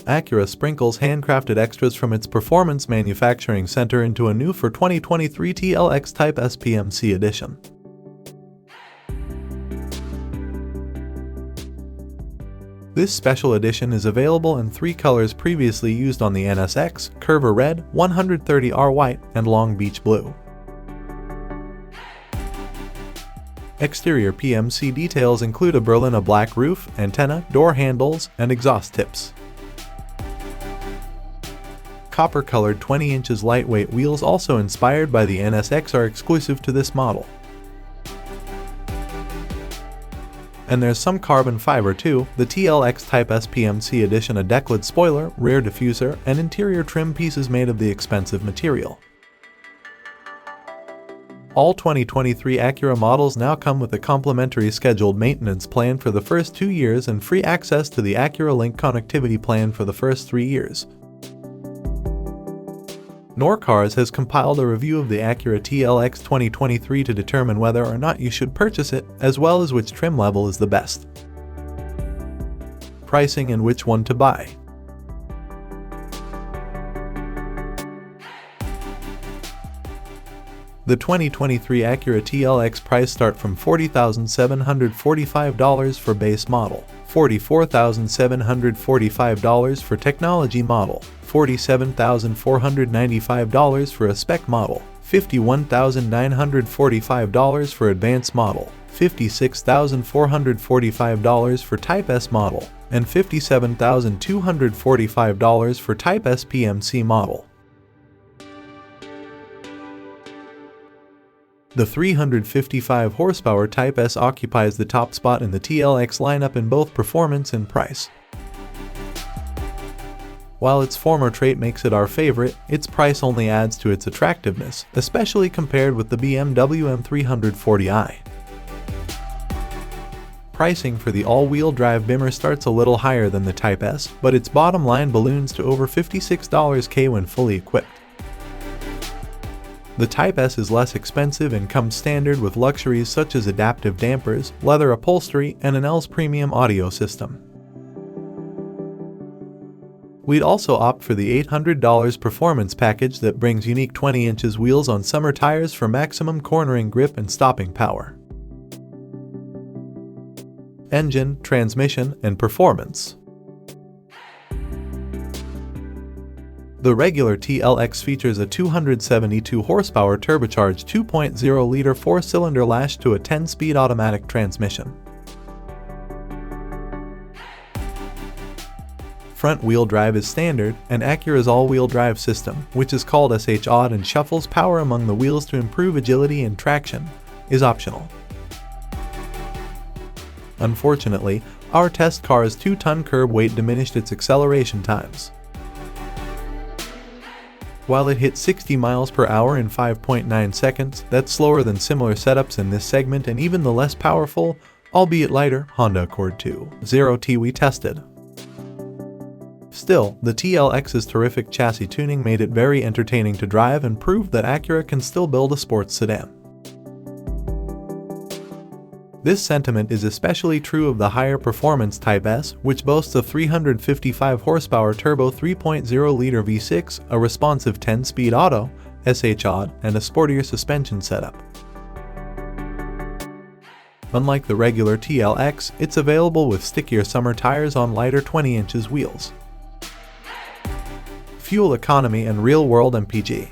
Acura sprinkles handcrafted extras from its performance manufacturing center into a new for 2023 TLX Type S PMC edition. This special edition is available in 3 colors previously used on the NSX: Curva Red, 130R White, and Long Beach Blue. Exterior PMC details include a Berlina Black roof, antenna, door handles, and exhaust tips. Copper-colored 20 inches lightweight wheels, also inspired by the NSX, are exclusive to this model. And there's some carbon fiber too. The TLX Type S PMC edition, a decklid spoiler, rear diffuser, and interior trim pieces made of the expensive material. All 2023 Acura models now come with a complimentary scheduled maintenance plan for the first 2 years and free access to the Acura Link connectivity plan for the first 3 years. NoorCars has compiled a review of the Acura TLX 2023 to determine whether or not you should purchase it, as well as which trim level is the best, pricing, and which one to buy. The 2023 Acura TLX price start from $40,745 for base model, $44,745 for technology model, $47,495 for a spec model, $51,945 for advanced model, $56,445 for Type S model, and $57,245 for Type S PMC model. The 355 horsepower Type S occupies the top spot in the TLX lineup in both performance and price. While its former trait makes it our favorite, its price only adds to its attractiveness, especially compared with the BMW M340i. Pricing for the all-wheel drive Bimmer starts a little higher than the Type S, but its bottom line balloons to over $56,000 when fully equipped. The Type S is less expensive and comes standard with luxuries such as adaptive dampers, leather upholstery, and an ELS premium audio system. We'd also opt for the $800 performance package that brings unique 20 inches wheels on summer tires for maximum cornering grip and stopping power. Engine, transmission, and performance. The regular TLX features a 272 horsepower turbocharged 2.0-liter 4-cylinder lashed to a 10-speed automatic transmission. Front-wheel drive is standard, and Acura's all-wheel drive system, which is called SH-odd and shuffles power among the wheels to improve agility and traction, is optional. Unfortunately, our test car's 2-ton curb weight diminished its acceleration times. While it hit 60 miles per hour in 5.9 seconds, that's slower than similar setups in this segment and even the less powerful, albeit lighter, Honda Accord 2.0T we tested. Still, the TLX's terrific chassis tuning made it very entertaining to drive and proved that Acura can still build a sports sedan. This sentiment is especially true of the higher performance Type S, which boasts a 355 horsepower turbo 3.0-liter V6, a responsive 10-speed auto, SH-odd, and a sportier suspension setup. Unlike the regular TLX, it's available with stickier summer tires on lighter 20 inches wheels. Fuel economy and real-world MPG.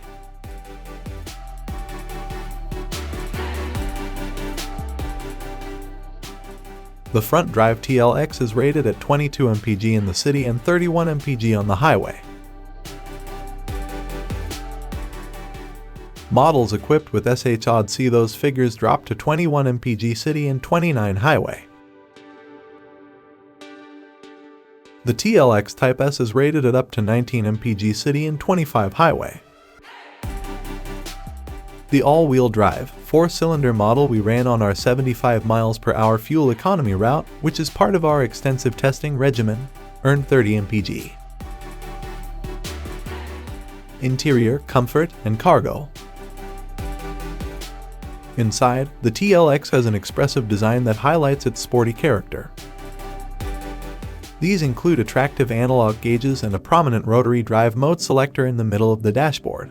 The front-drive TLX is rated at 22 mpg in the city and 31 mpg on the highway. Models equipped with SH-odd see those figures drop to 21 mpg city and 29 highway. The TLX Type S is rated at up to 19 mpg city and 25 highway. The all-wheel drive, 4-cylinder model we ran on our 75 miles per hour fuel economy route, which is part of our extensive testing regimen, earned 30 mpg. Interior, comfort, and cargo. Inside, the TLX has an expressive design that highlights its sporty character. These include attractive analog gauges and a prominent rotary drive mode selector in the middle of the dashboard.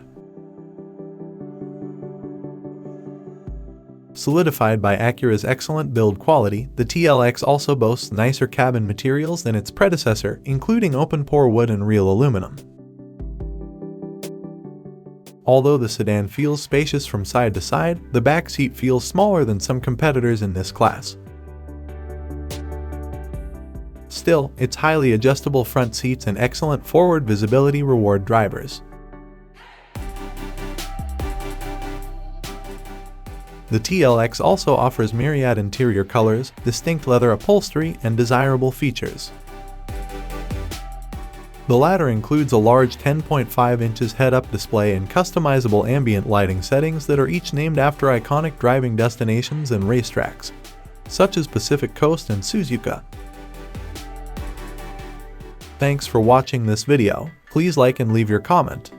Solidified by Acura's excellent build quality, the TLX also boasts nicer cabin materials than its predecessor, including open-pore wood and real aluminum. Although the sedan feels spacious from side to side, the back seat feels smaller than some competitors in this class. Still, its highly adjustable front seats and excellent forward visibility reward drivers. The TLX also offers myriad interior colors, distinct leather upholstery, and desirable features. The latter includes a large 10.5 inches head-up display and customizable ambient lighting settings that are each named after iconic driving destinations and racetracks, such as Pacific Coast and Suzuka. Thanks for watching this video. Please like and leave your comment.